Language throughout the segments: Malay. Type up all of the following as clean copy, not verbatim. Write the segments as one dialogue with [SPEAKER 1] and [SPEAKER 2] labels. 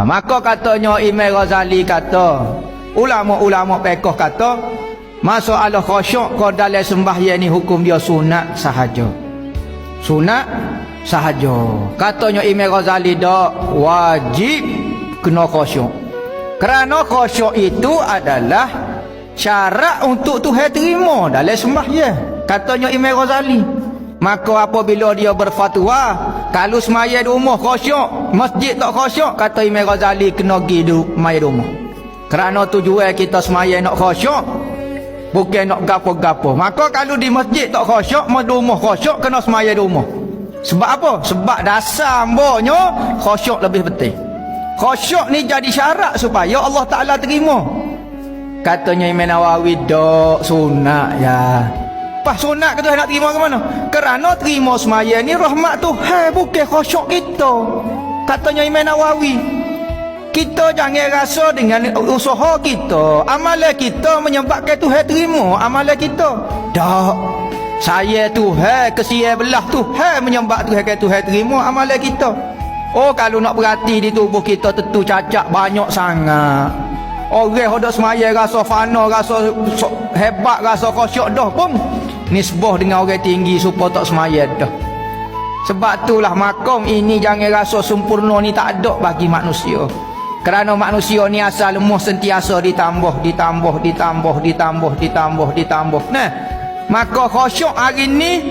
[SPEAKER 1] Maka katanya Imam Ghazali kata, ulama-ulama fiqh kata, masalah khusyuk ko dalam sembahyang ni hukum dia sunat sahaja. Sunat sahaja. Katanya Imam Ghazali dak wajib kena khusyuk. Kerana khusyuk itu adalah syarat untuk Tuhan terima dalam sembahyang. Katanya Imam Ghazali. Maka apabila dia berfatwa, kalau semaya di rumah khusyuk, masjid tak khusyuk, kata Imam Ghazali kena pergi di rumah. Kerana tujuan kita semaya nak khusyuk, bukan nak gapo-gapo. Maka kalau di masjid tak khusyuk, di rumah khusyuk, kena semaya di rumah. Sebab apa? Sebab dasar ambanya khusyuk lebih penting. Khusyuk ni jadi syarat supaya Allah Ta'ala terima. Katanya Imam Nawawi, dok sunat ya. Pas sunat ke Tuhan nak terima ke mana? Kerana terima semaya ni rahmat Tuhan, bukan khusyuk kita. Katanya Imam Nawawi, kita jangan rasa dengan usaha kita, amalan kita menyebabkan Tuhan terima amalan kita. Tak. Saya Tuhan, kesian belah Tuhan menyebabkan Tuhan terima amalan kita. Oh, kalau nak berhati di tubuh kita tentu cacat banyak sangat. Orang hendak semaya rasa fana, rasa hebat, rasa khusyuk dah pun nisbah dengan orang tinggi supaya tak semaya dah. Sebab itulah makom ini jangan rasa sempurna ni tak ada bagi manusia. Kerana manusia ni asal lemah sentiasa ditambah. Nah, maka khusyuk hari ni,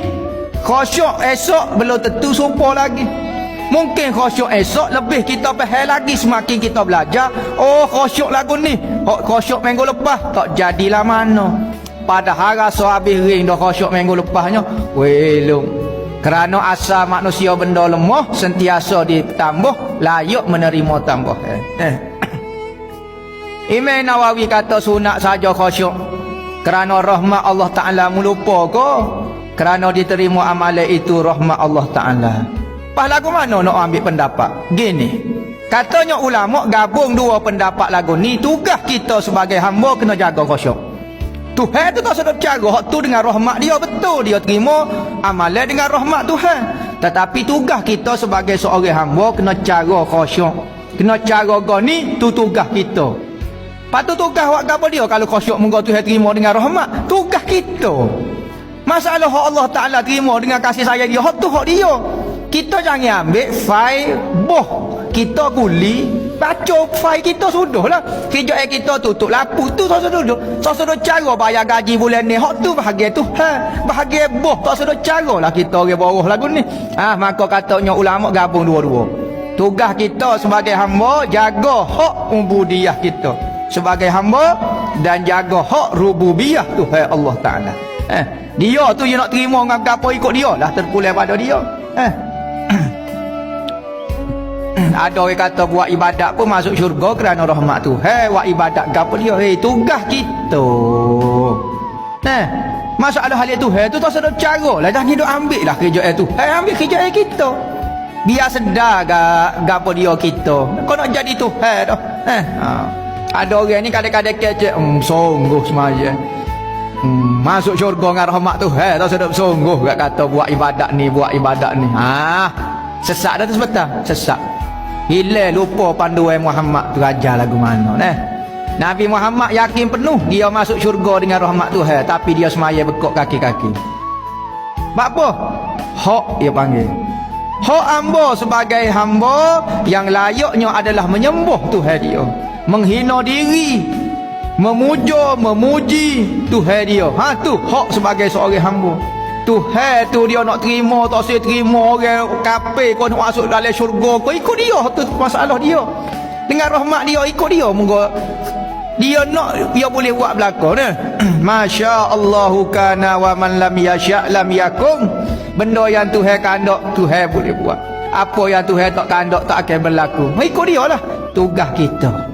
[SPEAKER 1] khusyuk esok belum tentu serupa lagi. Mungkin khusyuk esok lebih kita faham lagi semakin kita belajar. Oh, khusyuk lagu ni, khusyuk minggu lepas tak jadilah mana. Padahal rasa habis ring dah khusyuk minggu lepasnya. Welung. Kerana asal manusia benda lemah sentiasa ditambah, layak menerima tambah. Imam Nawawi kata sunat saja khusyuk. Kerana rahmat Allah Ta'ala melupa ke? Kerana diterima amalan itu rahmat Allah Ta'ala. Pas lagu mana nak ambil pendapat? Gini, katanya ulama gabung dua pendapat lagu ni. Tugas kita sebagai hamba kena jaga khusyuk. Tuhan tu tak sedap cara hak tu dengan rahmat dia, betul dia terima amalan dengan rahmat Tuhan. Tetapi tugas kita sebagai seorang hamba kena cara khusyuk, kena cara gani, tu tugas kita. Patu tugas hak gapo dia kalau khusyuk munggo Tuhan terima dengan rahmat, tugas kita. Masalah hak Allah Taala terima dengan kasih sayang dia, hak tu hak dia. Kita jangan ambil file boh kita guli, baca file kita sudahlah. Kerja kita tutup lapu tu tak sudah. Tak sudah cara bayar gaji bulan ni. Hak tu bahagia tu. Bahagia boh tak sudah caralah kita orang bawah lagu ni. Maka katanya ulama gabung dua-dua. Tugas kita sebagai hamba jaga hak ubudiyah kita sebagai hamba dan jaga hak rububiyah Tuhan Allah Taala. Dia tu yang nak terima dengan apa ikut dia lah, terpulang pada dia. Ada orang kata buat ibadat pun masuk syurga kerana rahmat tu. Buat ibadat gapo dia? Tugas kita. Masalah hal itu tu tak sedap cara lah. Jangan duk ambil lah kerja tu. Ambil kerja kita. Biar sedar gapo dia kita. Kau nak jadi Tuhan dah. Ada orang ni kadang-kadang kecek, sungguh semaya. Masuk syurga dengan rahmat Tuhan tak sedap sungguh. Kata buat ibadat ni. Sesat dah tu sebentar. Sesat. Hilang lupa panduan Muhammad tu ajar lagu mana. Nabi Muhammad yakin penuh dia masuk syurga dengan rahmat Tuhan, tapi dia semaya bekok kaki-kaki. Sebab apa? Hak dia panggil. Hak hamba sebagai hamba yang layaknya adalah menyembah Tuhan dia, menghina diri, memuja, memuji Tuhan dia. Tu hak sebagai seorang hamba. Tuhan tu dia nak terima tak saya terima orang kafir kau nak masuk dalam syurga kau ikut dia, tu masalah dia. Dengan rahmat dia ikut dia, moga dia nak dia boleh buat belaka. Masya-Allah kana wa man lam yasha' lam yakun. Benda yang Tuhan kandak Tuhan boleh buat. Apa yang Tuhan tak kandak tak akan berlaku. Ikut dia lah. Tugas kita.